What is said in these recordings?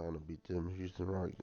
trying to beat them Houston Rockets.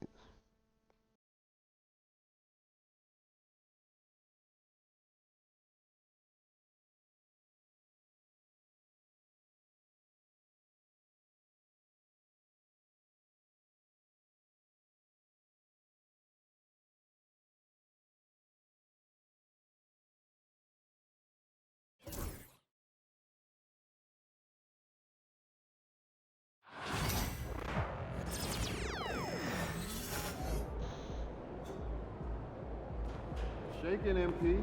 Shaking MP.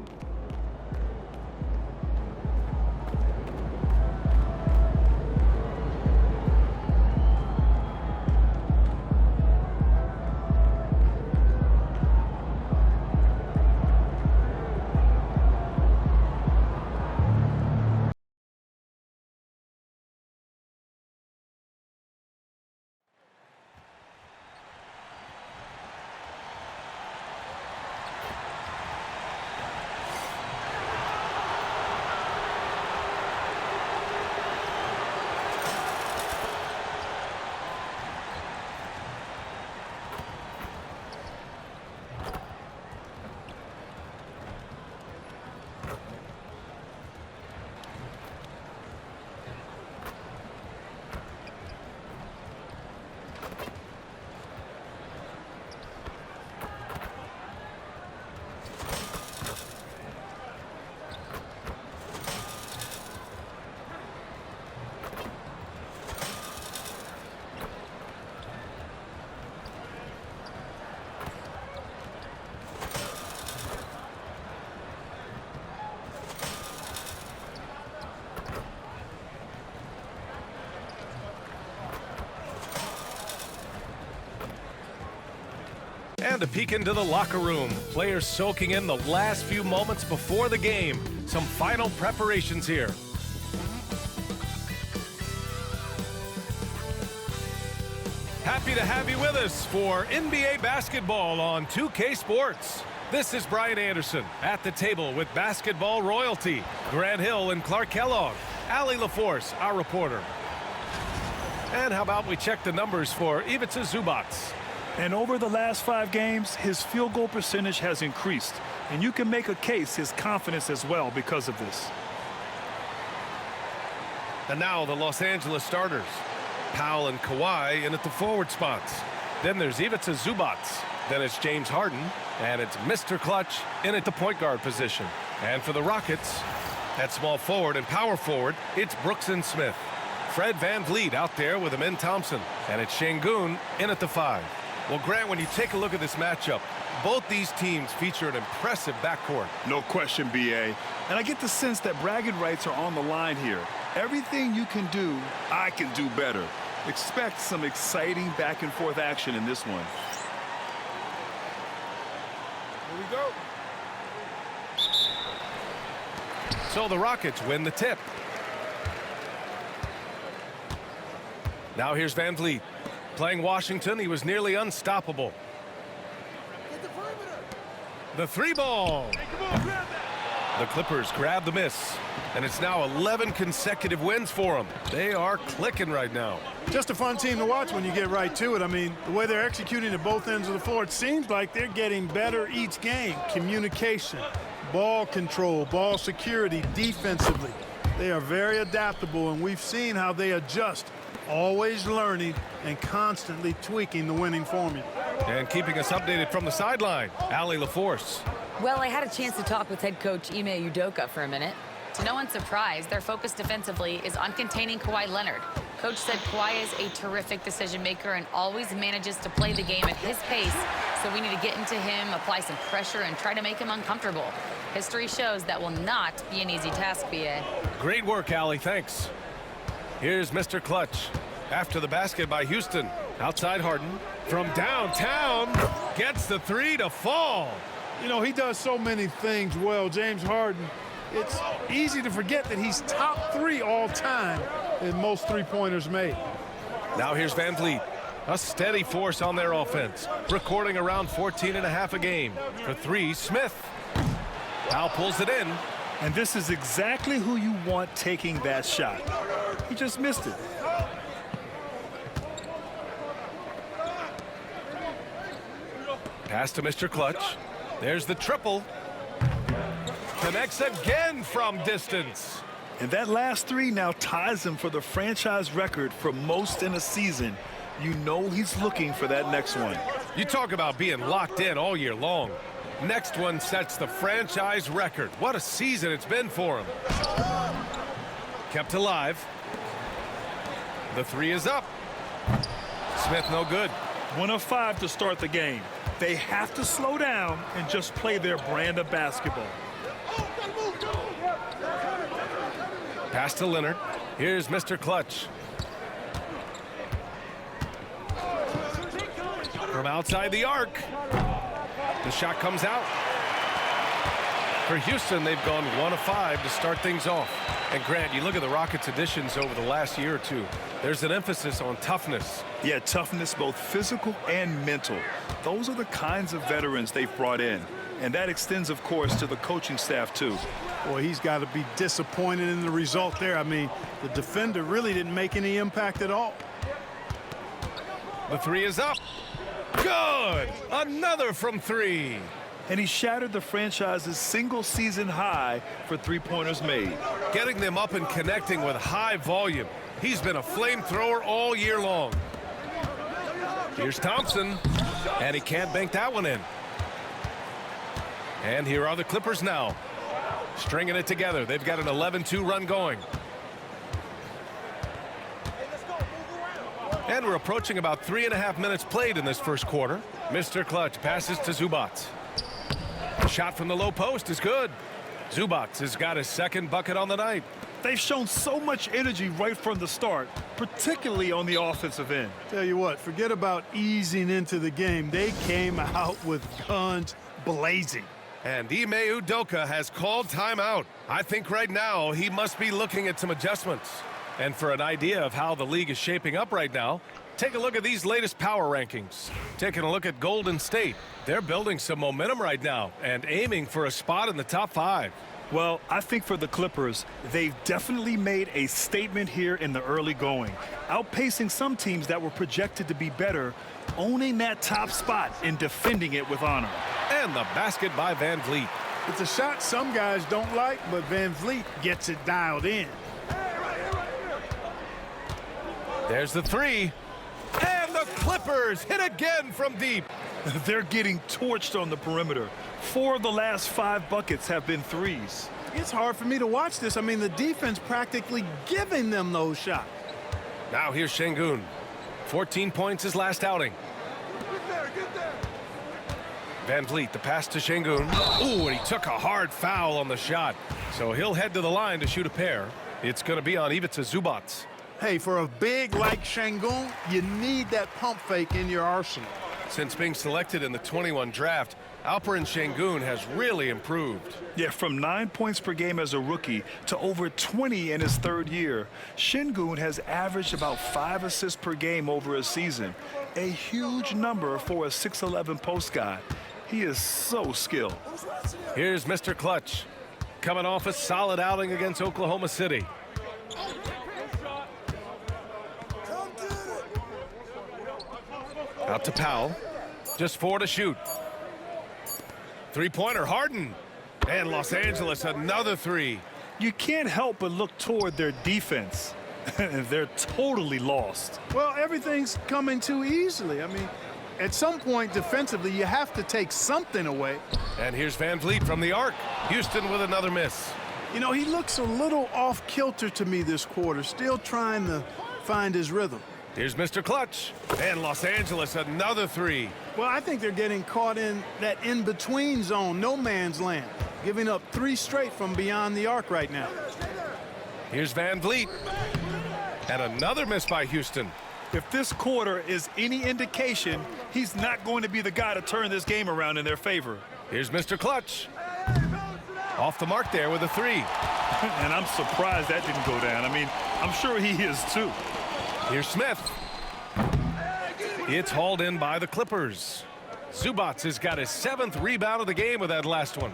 And a peek into the locker room. Players soaking in the last few moments before the game. Some final preparations here. Happy to have you with us for NBA basketball on 2K Sports. This is Brian Anderson at the table with basketball royalty. Grant Hill and Clark Kellogg. Allie LaForce, our reporter. And how about we check the numbers for Ivica Zubac. And over the last 5 games, his field goal percentage has increased. And you can make a case his confidence as well because of this. And now the Los Angeles starters. Powell and Kawhi in at the forward spots. Then there's Ivica Zubac. Then it's James Harden. And it's Mr. Clutch in at the point guard position. And for the Rockets, at small forward and power forward, it's Brooks and Smith. Fred VanVleet out there with Amin Thompson. And it's Skoon in at the 5. Well, Grant, when you take a look at this matchup, both these teams feature an impressive backcourt. No question, B.A. And I get the sense that bragging rights are on the line here. Everything you can do, I can do better. Expect some exciting back-and-forth action in this one. Here we go. So the Rockets win the tip. Now here's VanVleet. Playing Washington, he was nearly unstoppable. The 3 ball. The Clippers grab the miss. And it's now 11 consecutive wins for them. They are clicking right now. Just a fun team to watch when you get right to it. I mean, the way they're executing at both ends of the floor, it seems like they're getting better each game. Communication, ball control, ball security, defensively. They are very adaptable, and we've seen how they adjust, always learning and constantly tweaking the winning formula. And keeping us updated from the sideline, Allie LaForce. Well, I had a chance to talk with head coach Ime Udoka for a minute. To no one's surprise, their focus defensively is on containing Kawhi Leonard. Coach said Kawhi is a terrific decision maker and always manages to play the game at his pace, so we need to get into him, apply some pressure, and try to make him uncomfortable. History shows that will not be an easy task, B.A. Great work, Allie. Thanks. Here's Mr. Clutch. After the basket by Houston. Outside Harden. From downtown. Gets the 3 to fall. You know, he does so many things well, James Harden. It's easy to forget that he's top 3 all time in most three-pointers made. Now here's VanVleet. A steady force on their offense. Recording around 14.5 a game. For 3, Smith. Powell pulls it in. And this is exactly who you want taking that shot. He just missed it. Pass to Mr. Clutch. There's the triple. Connects again from distance. And that last three now ties him for the franchise record for most in a season. You know he's looking for that next one. You talk about being locked in all year long. Next one sets the franchise record. What a season it's been for him. Kept alive. The three is up. Smith no good. 1 of 5 to start the game. They have to slow down and just play their brand of basketball. Pass to Leonard. Here's Mr. Clutch. From outside the arc. The shot comes out. For Houston, they've gone 1 of 5 to start things off. And Grant, you look at the Rockets' additions over the last year or two. There's an emphasis on toughness. Yeah, toughness, both physical and mental. Those are the kinds of veterans they've brought in. And that extends, of course, to the coaching staff, too. Boy, he's got to be disappointed in the result there. I mean, the defender really didn't make any impact at all. The three is up. Good! Another from 3. And he shattered the franchise's single-season high for three-pointers made. Getting them up and connecting with high volume. He's been a flamethrower all year long. Here's Thompson, and he can't bank that one in. And here are the Clippers now, stringing it together. They've got an 11-2 run going. And we're approaching about 3.5 minutes played in this first quarter. Mr. Clutch passes to Zubac. Shot from the low post is good. Zubac has got his second bucket on the night. They've shown so much energy right from the start, particularly on the offensive end. Tell you what, forget about easing into the game. They came out with guns blazing. And Ime Udoka has called timeout. I think right now he must be looking at some adjustments. And for an idea of how the league is shaping up right now, take a look at these latest power rankings. Taking a look at Golden State. They're building some momentum right now and aiming for a spot in the top 5. Well, I think for the Clippers, they've definitely made a statement here in the early going, outpacing some teams that were projected to be better, owning that top spot and defending it with honor. And the basket by Van Vliet. It's a shot some guys don't like, but Van Vliet gets it dialed in. There's the 3. And the Clippers hit again from deep. They're getting torched on the perimeter. 4 of the last 5 buckets have been threes. It's hard for me to watch this. I mean, the defense practically giving them those shots. Now here's Şengün. 14 points his last outing. Van Vliet, the pass to Şengün. Ooh, and he took a hard foul on the shot. So he'll head to the line to shoot a pair. It's going to be on Ivica Zubac. Hey, for a big like Şengün, you need that pump fake in your arsenal. Since being selected in the 21 draft, Alperen Şengün has really improved. Yeah, from 9 points per game as a rookie to over 20 in his 3rd year, Şengün has averaged about 5 assists per game over a season. A huge number for a 6'11 post guy. He is so skilled. Here's Mr. Clutch, coming off a solid outing against Oklahoma City. Out to Powell. Just 4 to shoot. Three-pointer, Harden. And Los Angeles, another 3. You can't help but look toward their defense. They're totally lost. Well, everything's coming too easily. I mean, at some point defensively, you have to take something away. And here's Van Vliet from the arc. Houston with another miss. You know, he looks a little off-kilter to me this quarter, still trying to find his rhythm. Here's Mr. Clutch. And Los Angeles, another 3. Well, I think they're getting caught in that in-between zone, no man's land, giving up 3 straight from beyond the arc right now. Here's Van Vliet. And another miss by Houston. If this quarter is any indication, he's not going to be the guy to turn this game around in their favor. Here's Mr. Clutch. Off the mark there with a 3. And I'm surprised that didn't go down. I mean, I'm sure he is too. Here's Smith. It's hauled in by the Clippers. Zubac has got his 7th rebound of the game with that last one.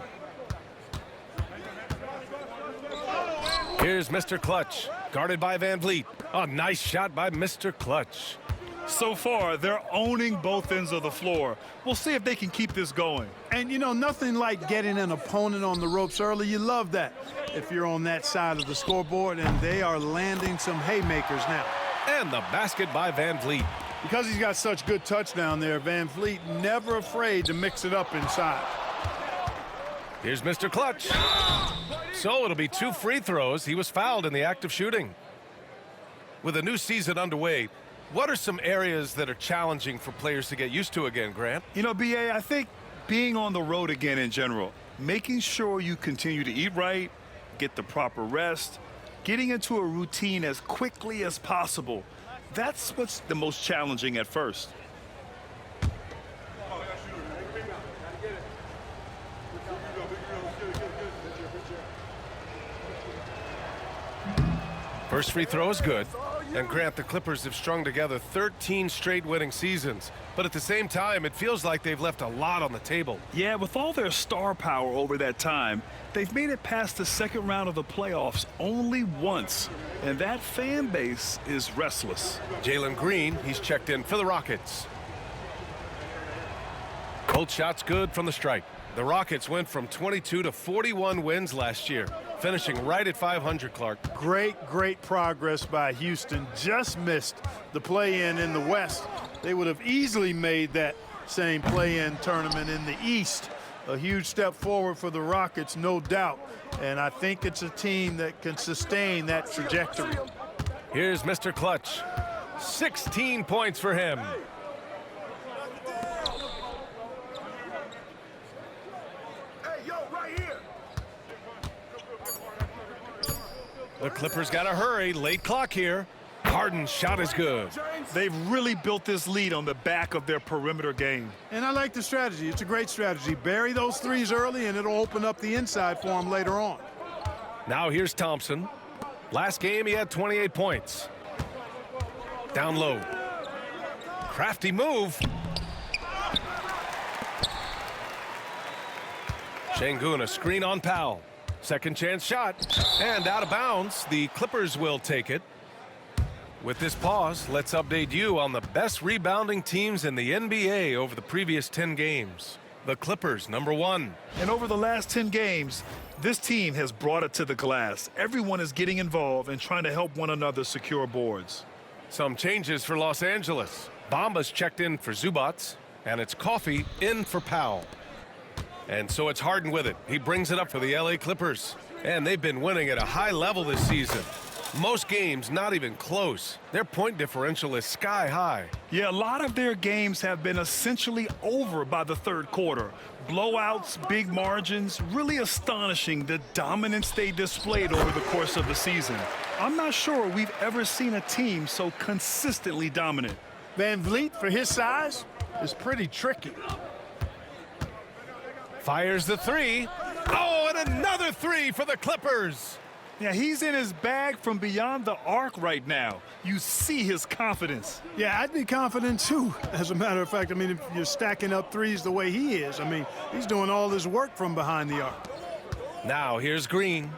Here's Mr. Clutch, guarded by Van Vliet. A nice shot by Mr. Clutch. So far, they're owning both ends of the floor. We'll see if they can keep this going. And, you know, nothing like getting an opponent on the ropes early. You love that if you're on that side of the scoreboard, and they are landing some haymakers now. And the basket by Van Vliet. Because he's got such good touch down there, Van Vliet never afraid to mix it up inside. Here's Mr. Clutch. So it'll be 2 free throws. He was fouled in the act of shooting. With a new season underway, what are some areas that are challenging for players to get used to again, Grant? You know, B.A., I think being on the road again in general, making sure you continue to eat right, get the proper rest, getting into a routine as quickly as possible. That's what's the most challenging at first. First free throw is good. And Grant, the Clippers have strung together 13 straight winning seasons. But at the same time, it feels like they've left a lot on the table. Yeah, with all their star power over that time, they've made it past the second round of the playoffs only once. And that fan base is restless. Jalen Green, he's checked in for the Rockets. Both shots good from the stripe. The Rockets went from 22 to 41 wins last year, finishing right at 500, Clark. Great progress by Houston. Just missed the play-in in the West. They would have easily made that same play-in tournament in the East. A huge step forward for the Rockets, no doubt. And I think it's a team that can sustain that trajectory. Here's Mr. Clutch. 16 points for him. The Clippers got to hurry. Late clock here. Harden's shot is good. They've really built this lead on the back of their perimeter game. And I like the strategy. It's a great strategy. Bury those threes early, and it'll open up the inside for them later on. Now here's Thompson. Last game, he had 28 points. Down low. Crafty move. Sengun, a screen on Powell. Second chance shot. And out of bounds. The Clippers will take it. With this pause, let's update you on the best rebounding teams in the NBA over the previous 10 games. The Clippers, #1. And over the last 10 games, this team has brought it to the glass. Everyone is getting involved and trying to help one another secure boards. Some changes for Los Angeles. Bamba's checked in for Zubats, and it's Coffee in for Powell. And so it's Harden with it. He brings it up for the LA Clippers. And they've been winning at a high level this season. Most games not even close. Their point differential is sky high. Yeah, a lot of their games have been essentially over by the third quarter. Blowouts, big margins, really astonishing the dominance they displayed over the course of the season. I'm not sure we've ever seen a team so consistently dominant. Van Vliet, for his size, is pretty tricky. Fires the three. Oh, and another three for the Clippers. Yeah, he's in his bag from beyond the arc right now. You see his confidence. Yeah, I'd be confident too. As a matter of fact, I mean, if you're stacking up threes the way he is, I mean, he's doing all his work from behind the arc. Now here's Green.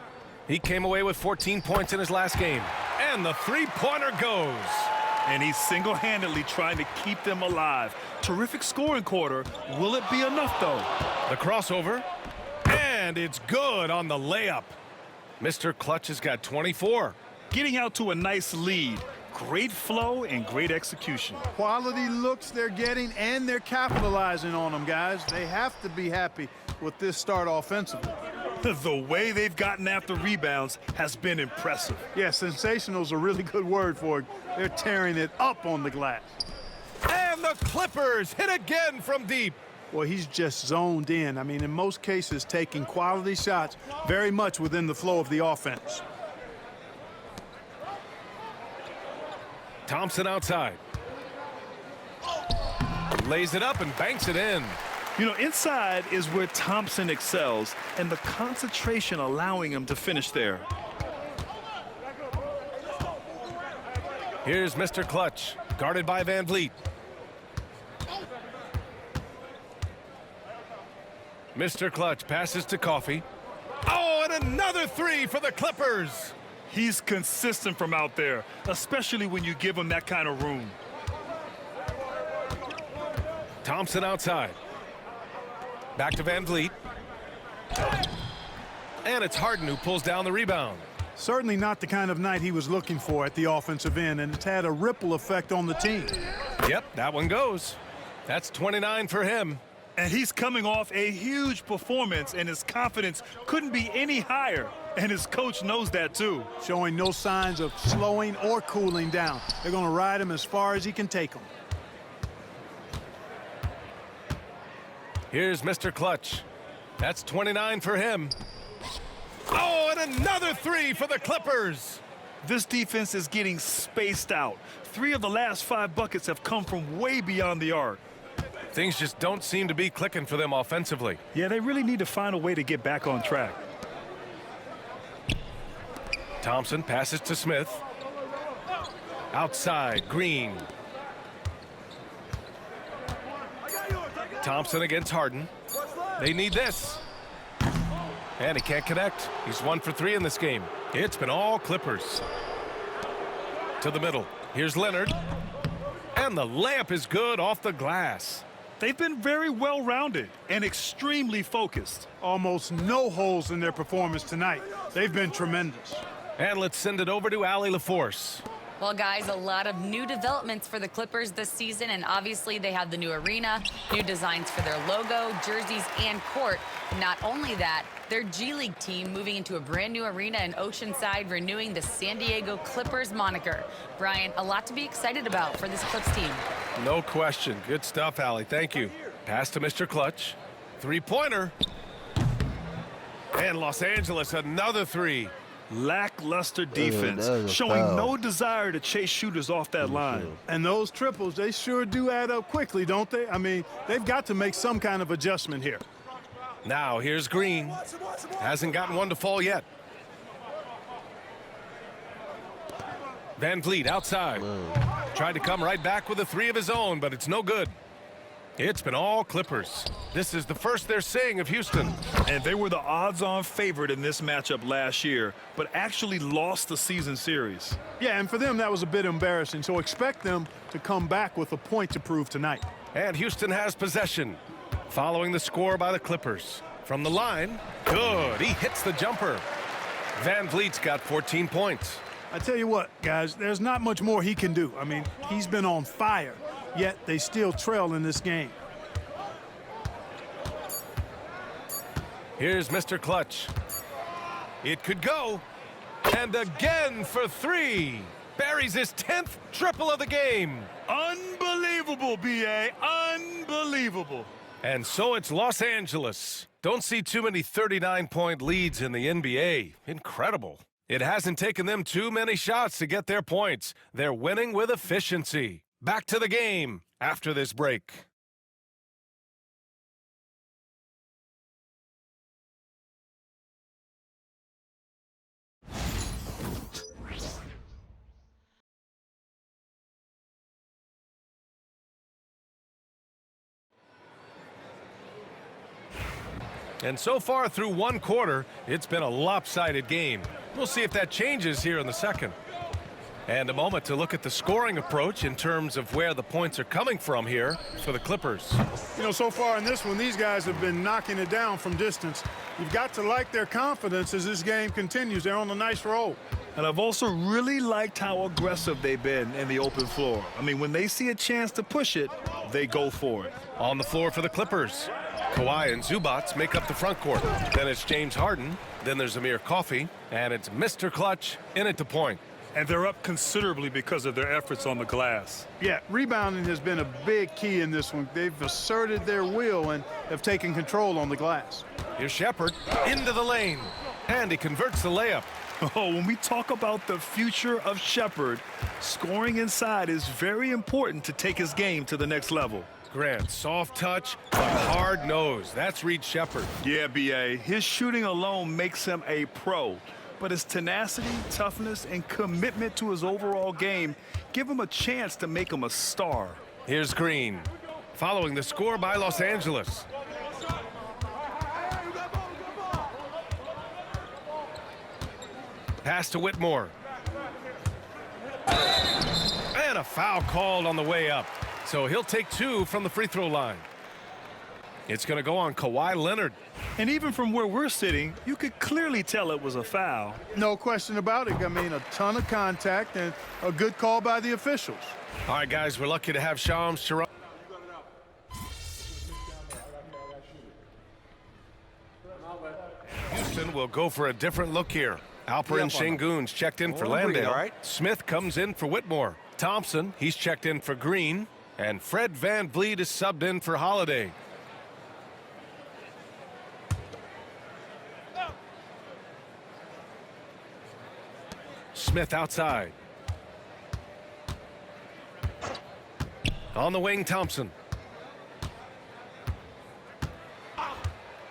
He came away with 14 points in his last game. And the three-pointer goes. And he's single-handedly trying to keep them alive. Terrific scoring quarter. Will it be enough, though? The crossover. And it's good on the layup. Mr. Clutch has got 24. Getting out to a nice lead. Great flow and great execution. Quality looks they're getting, and they're capitalizing on them, guys. They have to be happy with this start offensively. The way they've gotten after rebounds has been impressive. Yeah, sensational is a really good word for it. They're tearing it up on the glass. And the Clippers hit again from deep. Well, he's just zoned in. I mean, in most cases, taking quality shots very much within the flow of the offense. Thompson outside. Lays it up and banks it in. You know, inside is where Thompson excels, and the concentration allowing him to finish there. Here's Mr. Clutch, guarded by Van Vliet. Mr. Clutch passes to Coffee. Oh, and another three for the Clippers. He's consistent from out there, especially when you give him that kind of room. Thompson outside. Back to Van Vliet. And it's Harden who pulls down the rebound. Certainly not the kind of night he was looking for at the offensive end, and it's had a ripple effect on the team. Yep, that one goes. That's 29 for him. And he's coming off a huge performance, and his confidence couldn't be any higher. And his coach knows that, too. Showing no signs of slowing or cooling down. They're going to ride him as far as he can take them. Here's Mr. Clutch. That's 29 for him. Oh, and another three for the Clippers. This defense is getting spaced out. 3 of the last 5 buckets have come from way beyond the arc. Things just don't seem to be clicking for them offensively. Yeah, they really need to find a way to get back on track. Thompson passes to Smith. Outside, Green. Thompson against Harden. They need this. And he can't connect. He's 1 for 3 in this game. It's been all Clippers. To the middle. Here's Leonard. And the layup is good off the glass. They've been very well-rounded and extremely focused. Almost no holes in their performance tonight. They've been tremendous. And let's send it over to Allie LaForce. Well, guys, a lot of new developments for the Clippers this season, and obviously they have the new arena, new designs for their logo, jerseys, and court. Not only that, their G League team moving into a brand new arena in Oceanside, renewing the San Diego Clippers moniker. Brian, a lot to be excited about for this Clips team. No question. Good stuff, Allie. Thank you. Pass to Mr. Clutch. Three-pointer. And Los Angeles, another three. Lackluster defense, that was a showing foul. no desire to chase shooters off that line. And those triples, they sure do add up quickly, don't they? I mean, they've got to make some kind of adjustment here. Now here's Green. Hasn't gotten one to fall yet. Van Vliet outside. Tried to come right back with a 3 of his own, but it's no good. It's been all Clippers. This is the first they're seeing of Houston. And they were the odds-on favorite in this matchup last year, but actually lost the season series. Yeah, and for them, that was a bit embarrassing. So expect them to come back with a point to prove tonight. And Houston has possession. Following the score by the Clippers. From the line, good. He hits the jumper. Van Vliet's got 14 points. I tell you what, guys, there's not much more he can do. I mean, he's been on fire, yet they still trail in this game. Here's Mr. Clutch. It could go. And again for 3. Buries his 10th triple of the game. Unbelievable, B.A. Unbelievable. And so it's Los Angeles. Don't see too many 39-point leads in the NBA. Incredible. It hasn't taken them too many shots to get their points. They're winning with efficiency. Back to the game after this break. And so far through one quarter, it's been a lopsided game. We'll see if that changes here in the second. And a moment to look at the scoring approach in terms of where the points are coming from here for the Clippers. You know, so far in this one, these guys have been knocking it down from distance. You've got to like their confidence as this game continues. They're on a nice roll. And I've also really liked how aggressive they've been in the open floor. I mean, when they see a chance to push it, they go for it. On the floor for the Clippers, Kawhi and Zubac make up the front court. Then it's James Harden. Then there's Amir Coffey. And it's Mr. Clutch in at the point. And they're up considerably because of their efforts on the glass. Yeah, rebounding has been a big key in this one. They've asserted their will and have taken control on the glass. Here's Shepard into the lane. And he converts the layup. Oh, when we talk about the future of Shepard, scoring inside is very important to take his game to the next level. Grant, soft touch, but hard nose. That's Reed Shepard. Yeah, B.A. His shooting alone makes him a pro. But his tenacity, toughness, and commitment to his overall game give him a chance to make him a star. Here's Green, following the score by Los Angeles. Pass to Whitmore. And a foul called on the way up. So he'll take 2 from the free throw line. It's going to go on Kawhi Leonard. And even from where we're sitting, you could clearly tell it was a foul. No question about it. I mean, a ton of contact and a good call by the officials. All right, guys, we're lucky to have Shams Charania. Houston will go for a different look here. Alperen Sengun's checked in for Landale. Right. Smith comes in for Whitmore. Thompson, he's checked in for Green. And Fred VanVleet is subbed in for Holiday. Smith outside. On the wing, Thompson.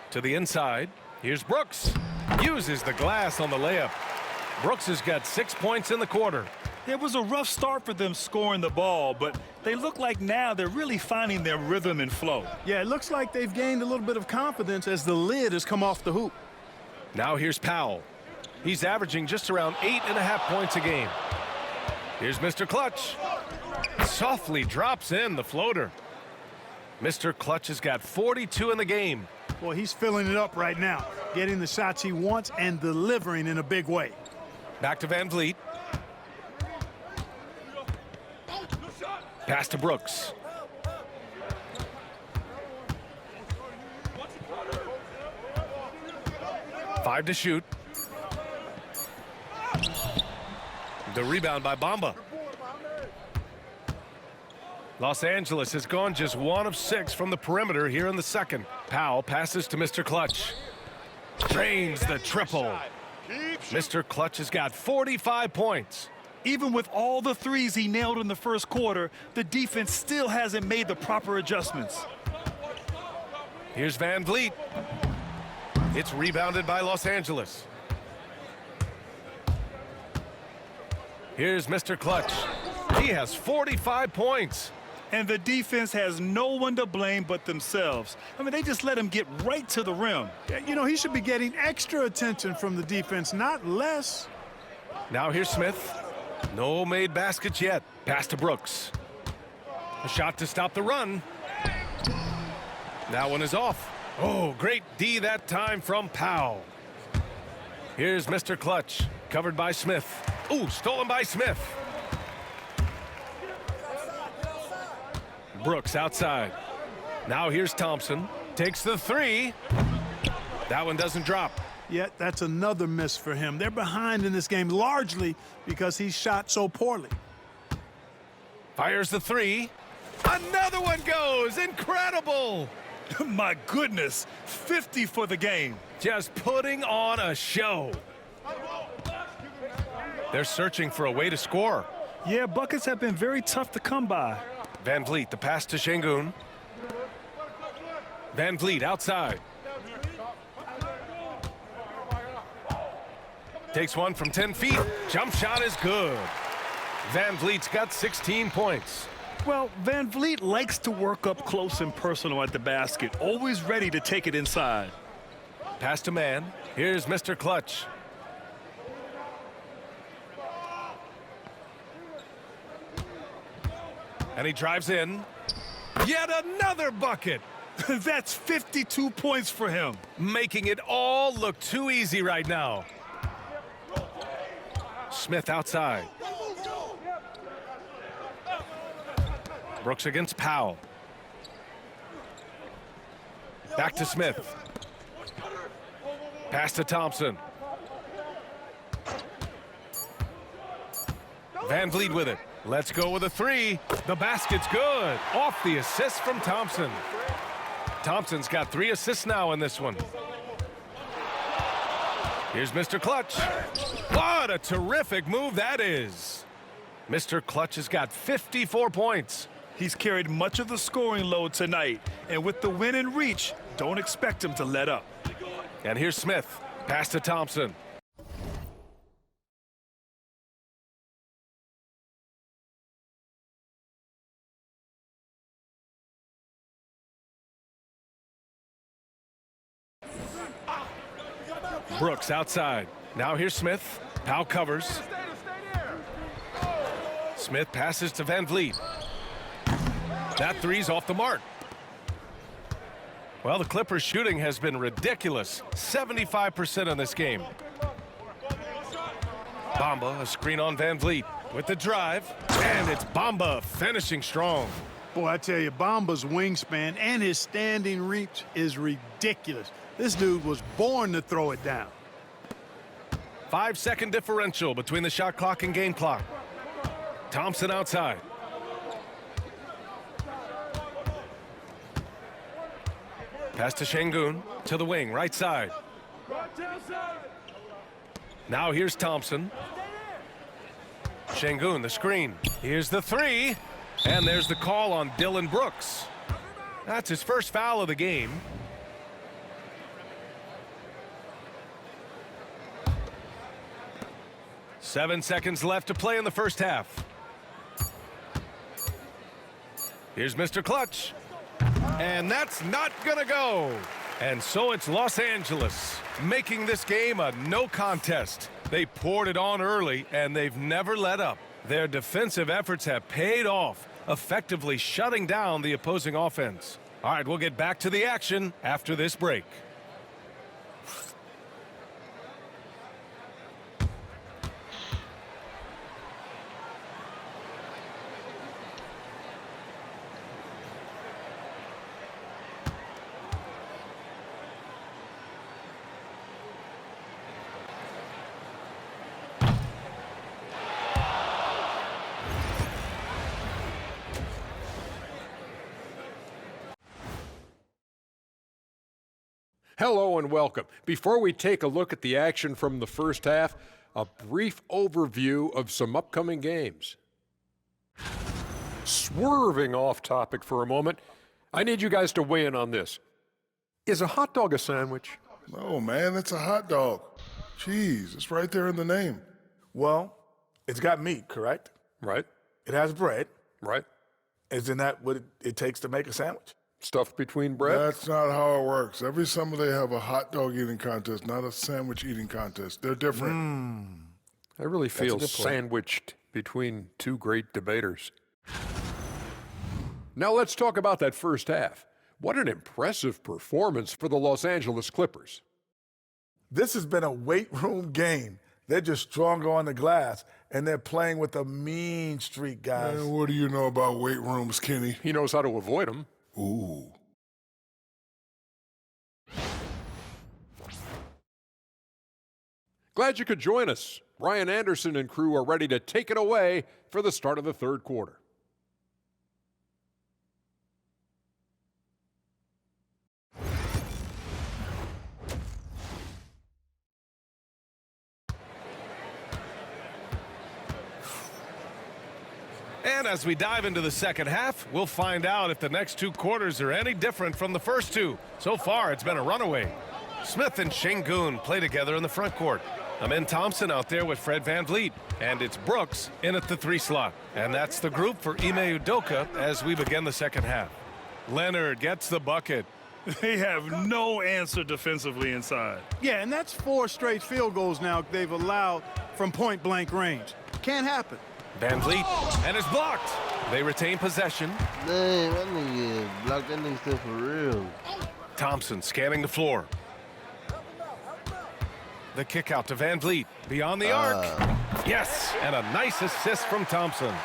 To the inside. Here's Brooks. Uses the glass on the layup. Brooks has got 6 points in the quarter. It was a rough start for them scoring the ball, but they look like now they're really finding their rhythm and flow. Yeah, it looks like they've gained a little bit of confidence as the lid has come off the hoop. Now here's Powell. He's averaging just around 8.5 points a game. Here's Mr. Clutch. Softly drops in the floater. Mr. Clutch has got 42 in the game. Boy, he's filling it up right now, getting the shots he wants and delivering in a big way. Back to VanVleet. Pass to Brooks. Five to shoot. The rebound by Bamba. Los Angeles has gone just 1 of 6 from the perimeter here in the second. Powell passes to Mr. Clutch. Drains the triple. Mr. Clutch has got 45 points. Even with all the threes he nailed in the first quarter, the defense still hasn't made the proper adjustments. Here's VanVleet. It's rebounded by Los Angeles. Here's Mr. Clutch. He has 45 points. And the defense has no one to blame but themselves. I mean, they just let him get right to the rim. Yeah, you know, he should be getting extra attention from the defense, not less. Now here's Smith. No made baskets yet. Pass to Brooks. A shot to stop the run. That one is off. Oh, great D that time from Powell. Here's Mr. Clutch. Covered by Smith. Ooh, stolen by Smith. Brooks outside. Now here's Thompson. Takes the three. That one doesn't drop. Yet that's another miss for him. They're behind in this game largely because he shot so poorly. Fires the three. Another one goes. Incredible. My goodness, 50 for the game. Just putting on a show. They're searching for a way to score. Yeah, buckets have been very tough to come by. VanVleet, the pass to Sengun. VanVleet outside. Takes one from 10 feet. Jump shot is good. VanVleet's got 16 points. Well, VanVleet likes to work up close and personal at the basket, always ready to take it inside. Pass to man. Here's Mr. Clutch. And he drives in. Yet another bucket. That's 52 points for him. Making it all look too easy right now. Smith outside. Brooks against Powell. Back to Smith. Pass to Thompson. VanVleet with it. Let's go with a three. The basket's good. Off the assist from Thompson. Thompson's got 3 assists now in this one. Here's Mr. Clutch. What a terrific move that is. Mr. Clutch has got 54 points. He's carried much of the scoring load tonight, and with the win and reach, don't expect him to let up. And here's Smith. Pass to Thompson. Brooks outside. Now here's Smith. Powell covers. Smith passes to VanVleet. That three's off the mark. Well, the Clippers shooting has been ridiculous. 75% in this game. Bamba, a screen on Van Vliet with the drive. And it's Bamba finishing strong. Boy, I tell you, Bamba's wingspan and his standing reach is ridiculous. This dude was born to throw it down. 5-second differential between the shot clock and game clock. Thompson outside. Pass to Sengun to the wing, right side. Now here's Thompson. Sengun, the screen. Here's the three. And there's the call on Dylan Brooks. That's his first foul of the game. Seven seconds left to play in the first half. Here's Mr. Clutch. And that's not going to go. And so it's Los Angeles making this game a no contest. They poured it on early, and they've never let up. Their defensive efforts have paid off, effectively shutting down the opposing offense. All right, we'll get back to the action after this break. Hello and welcome. Before we take a look at the action from the first half, a brief overview of some upcoming games. Swerving off topic for a moment, I need you guys to weigh in on this. Is a hot dog a sandwich? No, man, it's a hot dog. Cheese, it's right there in the name. Well, it's got meat, correct? Right. It has bread. Right. Isn't that what it takes to make a sandwich? Stuffed between bread? That's not how it works. Every summer they have a hot dog eating contest, not a sandwich eating contest. They're different. I really feel a good point. sandwiched between two great debaters. Now let's talk about that first half. What an impressive performance for the Los Angeles Clippers. This has been a weight room game. They're just stronger on the glass, and they're playing with a mean streak, guys. Man, what do you know about weight rooms, Kenny? He knows how to avoid them. Ooh. Glad you could join us. Brian Anderson and crew are ready to take it away for the start of the third quarter. And as we dive into the second half, we'll find out if the next two quarters are any different from the first two. So far, it's been a runaway. Smith and Sengun play together in the front court. Amin Thompson out there with Fred Van Vliet. And it's Brooks in at the 3 slot. And that's the group for Ime Udoka as we begin the second half. Leonard gets the bucket. They have no answer defensively inside. Yeah, and that's 4 straight field goals now they've allowed from point-blank range. Can't happen. Van Vliet, and it's blocked. They retain possession. Dang, that nigga blocked that nigga stuff for real. Thompson scanning the floor. The kick out to Van Vliet. Beyond the arc. Yes, and a nice assist from Thompson.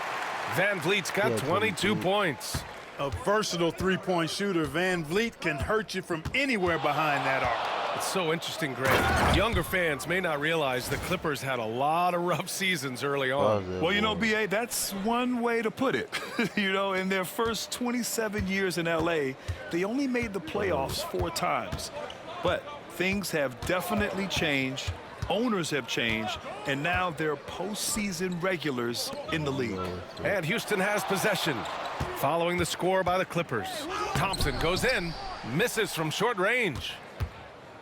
Van Vliet's got 22 points. A versatile three-point shooter, Van Vliet can hurt you from anywhere behind that arc. It's so interesting, Greg. Younger fans may not realize the Clippers had a lot of rough seasons early on. Well, you know, B.A., that's one way to put it. You know, in their first 27 years in L.A., they only made the playoffs 4 times. But things have definitely changed. Owners have changed, and now they're postseason regulars in the league. And Houston has possession. Following the score by the Clippers. Thompson goes in, misses from short range.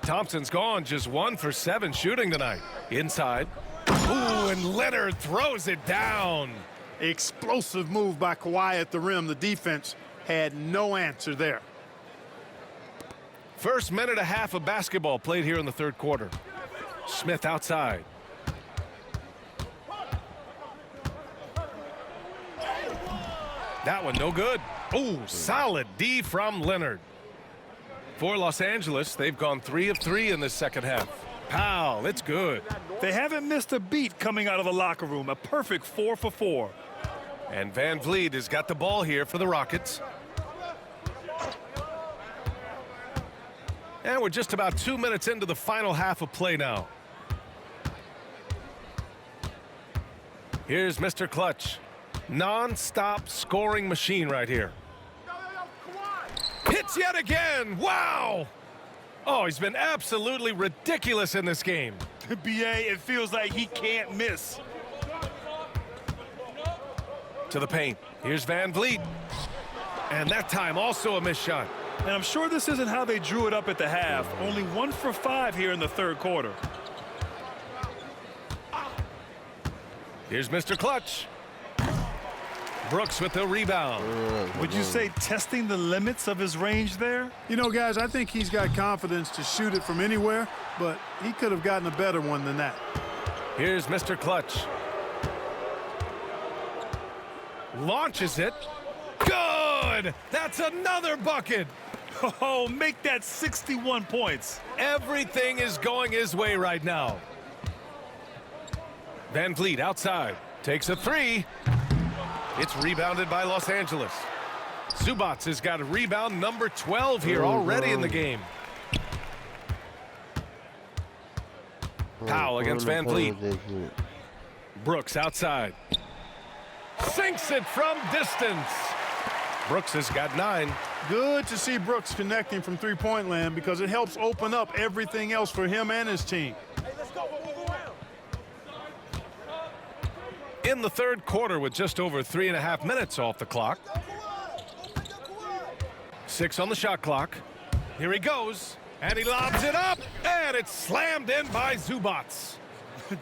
Thompson's gone just 1 for 7 shooting tonight. Inside. Ooh, and Leonard throws it down. Explosive move by Kawhi at the rim. The defense had no answer there. First minute and a half of basketball played here in the third quarter. Smith outside. That one no good. Oh, solid D from Leonard. For Los Angeles, they've gone 3 of 3 in this second half. Powell, it's good. They haven't missed a beat coming out of the locker room. A perfect 4 for 4. And Van Vliet has got the ball here for the Rockets. And we're just about 2 minutes into the final half of play now. Here's Mr. Clutch. Non-stop scoring machine right here. Hits yet again. Wow. Oh, he's been absolutely ridiculous in this game. BA, it feels like he can't miss. To the paint. Here's Van Vliet. And that time also a missed shot. And I'm sure this isn't how they drew it up at the half. Only 1 for 5 here in the third quarter. Here's Mr. Clutch. Brooks with the rebound. Would you say testing the limits of his range there? You know, guys, I think he's got confidence to shoot it from anywhere, but he could have gotten a better one than that. Here's Mr. Clutch. Launches it. Good! That's another bucket. Oh, make that 61 points. Everything is going his way right now. Van Vliet outside. Takes a 3. It's rebounded by Los Angeles. Zubac has got a rebound number 12 here already in the game. Powell against Van Vliet. Brooks outside. Sinks it from distance. Brooks has got 9. Good to see Brooks connecting from three-point land because it helps open up everything else for him and his team. In the third quarter with just over 3.5 minutes off the clock. 6 on the shot clock. Here he goes, and he lobs it up, and it's slammed in by Zubac.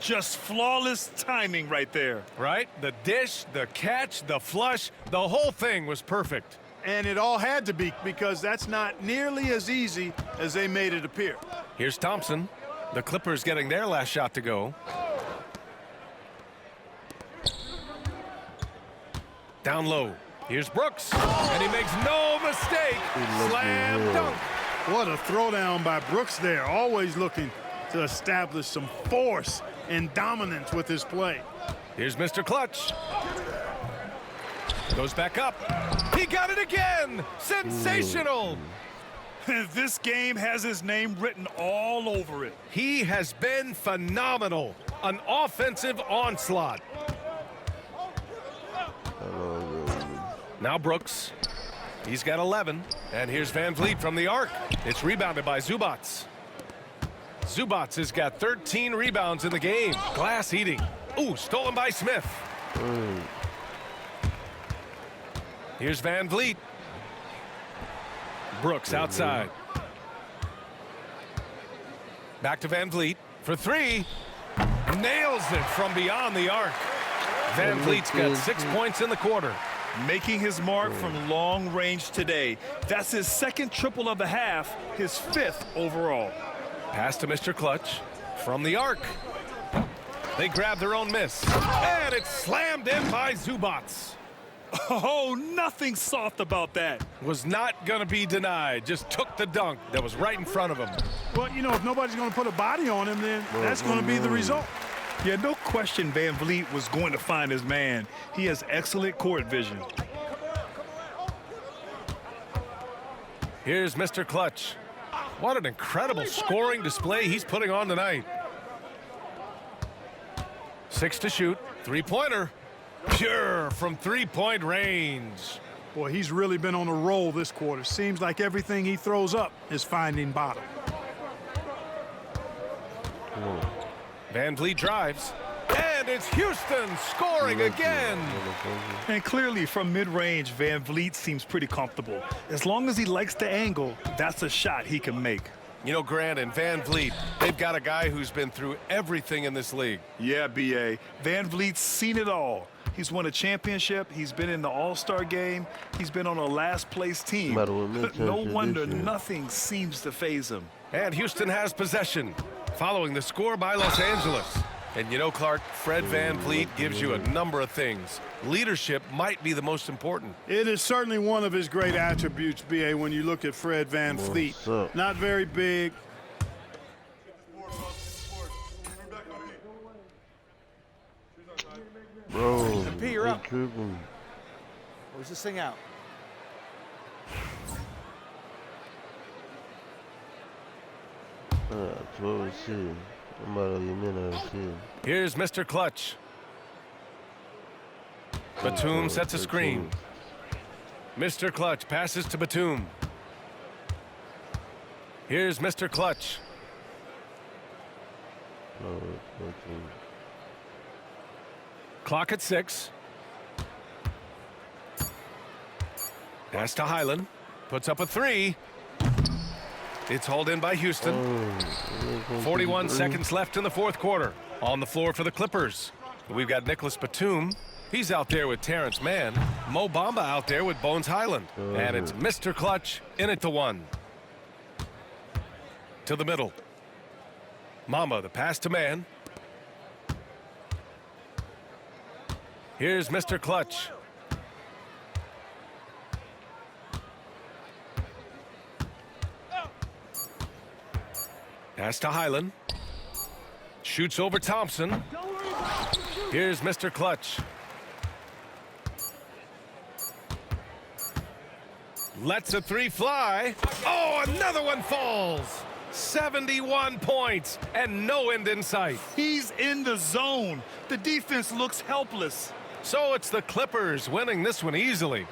Just flawless timing right there. Right? The dish, the catch, the flush, the whole thing was perfect. And it all had to be because that's not nearly as easy as they made it appear. Here's Thompson. The Clippers getting their last shot to go. Down low. Here's Brooks. And he makes no mistake. Slam dunk. What a throwdown by Brooks there. Always looking to establish some force and dominance with his play. Here's Mr. Clutch. Goes back up. He got it again. Sensational. This game has his name written all over it. He has been phenomenal. An offensive onslaught. Now Brooks. He's got 11. And here's Van Vliet from the arc. It's rebounded by Zubac. Zubac has got 13 rebounds in the game. Glass eating. Ooh, stolen by Smith. Here's Van Vliet. Brooks outside. Back to Van Vliet for 3. Nails it from beyond the arc. Van Vliet's got 6 points in the quarter. Making his mark from long range today. That's his second triple of the half, his 5th overall. Pass to Mr. Clutch from the arc. They grab their own miss. And it's slammed in by Zubac. Oh, nothing soft about that. Was not going to be denied. Just took the dunk that was right in front of him. Well, you know, if nobody's going to put a body on him, then that's going to be the result. Yeah, no question Van Vliet was going to find his man. He has excellent court vision. Here's Mr. Clutch. What an incredible scoring display he's putting on tonight. 6 to shoot. 3-pointer. Pure from 3-point range. Boy, he's really been on a roll this quarter. Seems like everything he throws up is finding bottom. Van Vliet drives. And it's Houston scoring again. And clearly from mid-range, Van Vliet seems pretty comfortable. As long as he likes the angle, that's a shot he can make. You know, Grant and Van Vliet, they've got a guy who's been through everything in this league. Yeah, B.A. Van Vliet's seen it all. He's won a championship. He's been in the All-Star game. He's been on a last-place team. No wonder nothing seems to faze him. And Houston has possession, following the score by Los Angeles. And you know, Clark, Fred VanVleet gives you a number of things. Leadership might be the most important. It is certainly one of his great attributes, B.A., when you look at Fred VanVleet. Not very big. Bro, P, you're up. tripping. Close this thing out. 12 shit. I'm out of your minute shit. Here's Mr. Clutch. Batum sets a screen. Mr. Clutch passes to Batum. Here's Mr. Clutch. Clock at 6. Pass to Highland. Puts up a 3. It's hauled in by Houston. 41 seconds left in the fourth quarter. On the floor for the Clippers, we've got Nicholas Batum. He's out there with Terrence Mann. Mo Bamba out there with Bones Highland. And it's Mr. Clutch in at the 1. To the middle. Mamba, the pass to Mann. Here's Mr. Clutch. Pass to Highland. Shoots over Thompson. Here's Mr. Clutch. Lets a 3 fly. Oh, another one falls. 71 points and no end in sight. He's in the zone. The defense looks helpless. So it's the Clippers winning this one easily.